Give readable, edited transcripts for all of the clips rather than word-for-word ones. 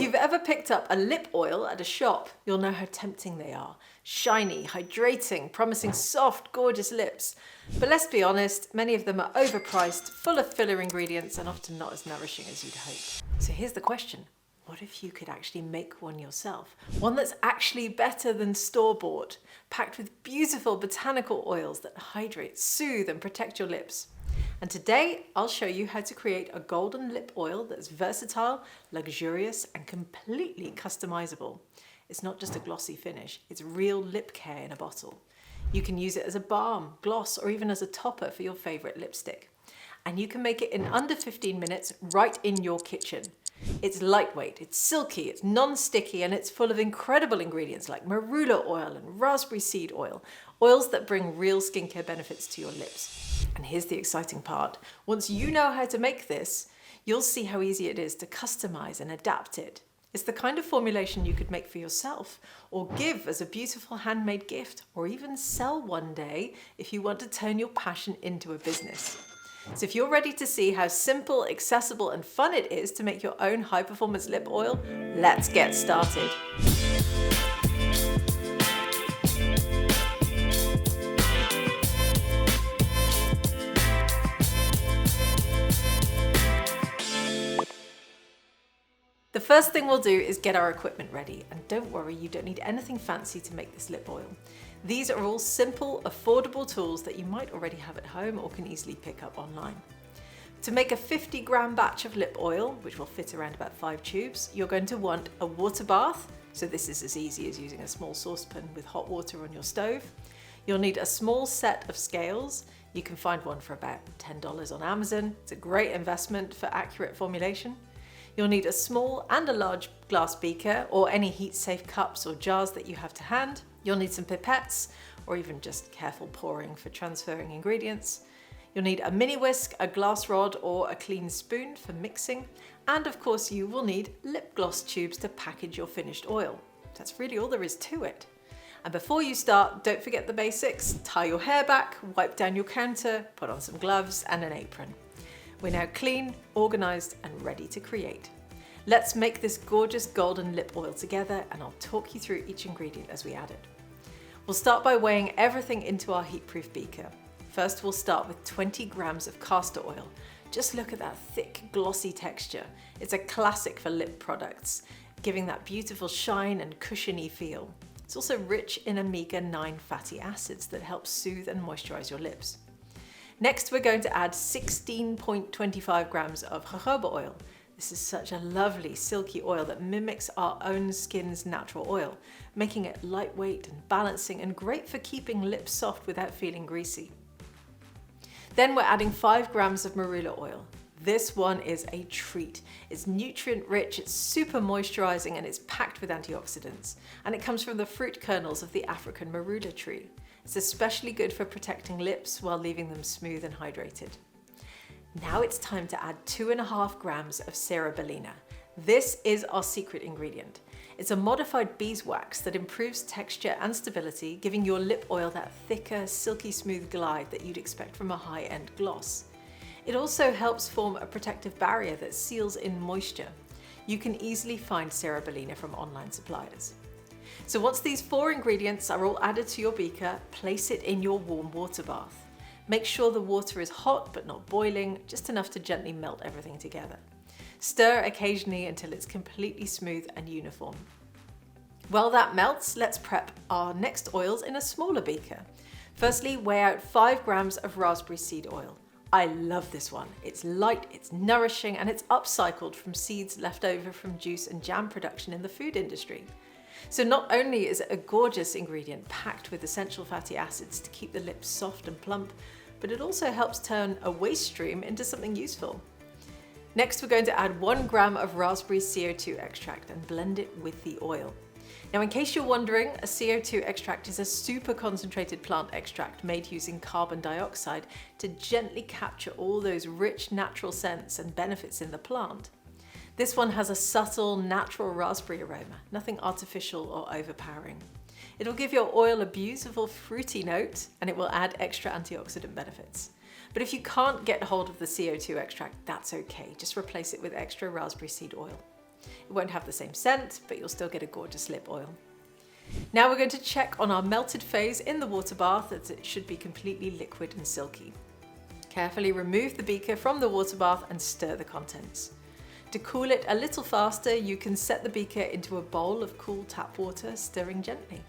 you've ever picked up a lip oil at a shop, you'll know how tempting they are. Shiny, hydrating, promising soft, gorgeous lips. But let's be honest, many of them are overpriced, full of filler ingredients, and often not as nourishing as you'd hope. So here's the question. What if you could actually make one yourself? One that's actually better than store-bought, packed with beautiful botanical oils that hydrate, soothe, and protect your lips. And today, I'll show you how to create a golden lip oil that's versatile, luxurious, and completely customizable. It's not just a glossy finish, it's real lip care in a bottle. You can use it as a balm, gloss, or even as a topper for your favorite lipstick. And you can make it in under 15 minutes right in your kitchen. It's lightweight, it's silky, it's non-sticky, and it's full of incredible ingredients like marula oil and raspberry seed oil, oils that bring real skincare benefits to your lips. And here's the exciting part. Once you know how to make this, you'll see how easy it is to customize and adapt it. It's the kind of formulation you could make for yourself, or give as a beautiful handmade gift, or even sell one day if you want to turn your passion into a business. So if you're ready to see how simple, accessible, and fun it is to make your own high-performance lip oil, let's get started. The first thing we'll do is get our equipment ready, and don't worry, you don't need anything fancy to make this lip oil. These are all simple, affordable tools that you might already have at home or can easily pick up online. To make a 50-gram batch of lip oil, which will fit around about 5 tubes, you're going to want a water bath, so this is as easy as using a small saucepan with hot water on your stove. You'll need a small set of scales. You can find one for about $10 on Amazon. It's a great investment for accurate formulation. You'll need a small and a large glass beaker, or any heat-safe cups or jars that you have to hand. You'll need some pipettes, or even just careful pouring for transferring ingredients. You'll need a mini whisk, a glass rod, or a clean spoon for mixing. And of course, you will need lip gloss tubes to package your finished oil. That's really all there is to it. And before you start, don't forget the basics. Tie your hair back, wipe down your counter, put on some gloves and an apron. We're now clean, organized, and ready to create. Let's make this gorgeous golden lip oil together, and I'll talk you through each ingredient as we add it. We'll start by weighing everything into our heat-proof beaker. First, we'll start with 20 grams of castor oil. Just look at that thick, glossy texture. It's a classic for lip products, giving that beautiful shine and cushiony feel. It's also rich in omega-9 fatty acids that help soothe and moisturize your lips. Next, we're going to add 16.25 grams of jojoba oil. This is such a lovely silky oil that mimics our own skin's natural oil, making it lightweight and balancing and great for keeping lips soft without feeling greasy. Then we're adding 5 grams of marula oil. This one is a treat. It's nutrient rich, it's super moisturizing, and it's packed with antioxidants. And it comes from the fruit kernels of the African marula tree. It's especially good for protecting lips while leaving them smooth and hydrated. Now it's time to add 2.5 grams of Cera Bellina. This is our secret ingredient. It's a modified beeswax that improves texture and stability, giving your lip oil that thicker, silky smooth glide that you'd expect from a high-end gloss. It also helps form a protective barrier that seals in moisture. You can easily find Cera Bellina from online suppliers. So once these 4 ingredients are all added to your beaker, place it in your warm water bath. Make sure the water is hot but not boiling, just enough to gently melt everything together. Stir occasionally until it's completely smooth and uniform. While that melts, let's prep our next oils in a smaller beaker. Firstly, weigh out 5 grams of raspberry seed oil. I love this one. It's light, it's nourishing, and it's upcycled from seeds left over from juice and jam production in the food industry. So not only is it a gorgeous ingredient packed with essential fatty acids to keep the lips soft and plump, but it also helps turn a waste stream into something useful. Next, we're going to add 1 gram of raspberry CO2 extract and blend it with the oil. Now, in case you're wondering, a CO2 extract is a super concentrated plant extract made using carbon dioxide to gently capture all those rich natural scents and benefits in the plant. This one has a subtle, natural raspberry aroma, nothing artificial or overpowering. It'll give your oil a beautiful fruity note, and it will add extra antioxidant benefits. But if you can't get hold of the CO2 extract, that's okay. Just replace it with extra raspberry seed oil. It won't have the same scent, but you'll still get a gorgeous lip oil. Now we're going to check on our melted phase in the water bath, as it should be completely liquid and silky. Carefully remove the beaker from the water bath and stir the contents. To cool it a little faster, you can set the beaker into a bowl of cool tap water, stirring gently.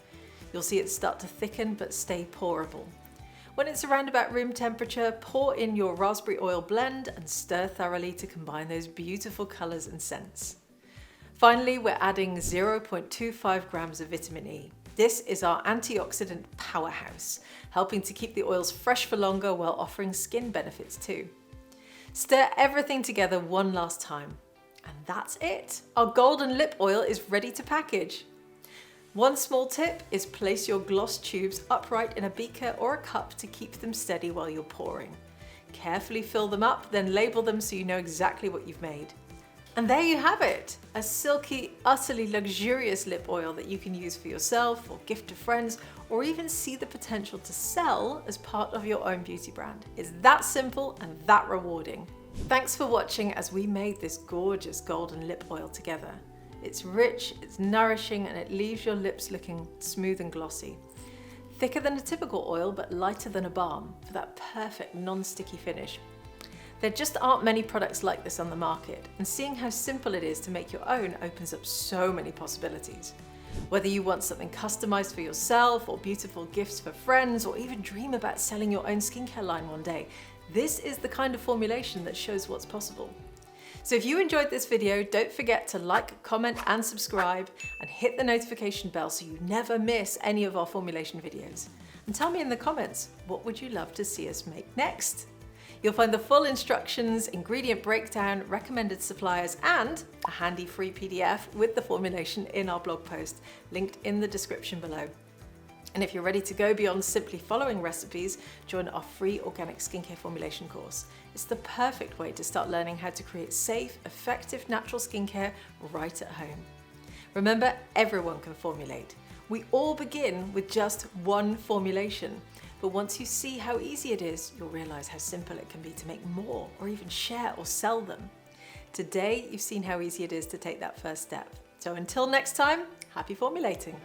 You'll see it start to thicken but stay pourable. When it's around about room temperature, pour in your raspberry oil blend and stir thoroughly to combine those beautiful colours and scents. Finally, we're adding 0.25 grams of vitamin E. This is our antioxidant powerhouse, helping to keep the oils fresh for longer while offering skin benefits too. Stir everything together one last time. And that's it. Our golden lip oil is ready to package. One small tip is place your gloss tubes upright in a beaker or a cup to keep them steady while you're pouring. Carefully fill them up, then label them so you know exactly what you've made. And there you have it, a silky, utterly luxurious lip oil that you can use for yourself or gift to friends, or even see the potential to sell as part of your own beauty brand. It's that simple and that rewarding. Thanks for watching as we made this gorgeous golden lip oil together. It's rich, it's nourishing, and it leaves your lips looking smooth and glossy. Thicker than a typical oil, but lighter than a balm for that perfect non-sticky finish. There just aren't many products like this on the market, and seeing how simple it is to make your own opens up so many possibilities. Whether you want something customized for yourself, or beautiful gifts for friends, or even dream about selling your own skincare line one day, this is the kind of formulation that shows what's possible. So if you enjoyed this video, don't forget to like, comment and subscribe, and hit the notification bell so you never miss any of our formulation videos. And tell me in the comments, what would you love to see us make next? You'll find the full instructions, ingredient breakdown, recommended suppliers, and a handy free PDF with the formulation in our blog post, linked in the description below. And if you're ready to go beyond simply following recipes, join our free organic skincare formulation course. It's the perfect way to start learning how to create safe, effective natural skincare right at home. Remember, everyone can formulate. We all begin with just one formulation. But once you see how easy it is, you'll realize how simple it can be to make more, or even share or sell them. Today, you've seen how easy it is to take that first step. So until next time, happy formulating.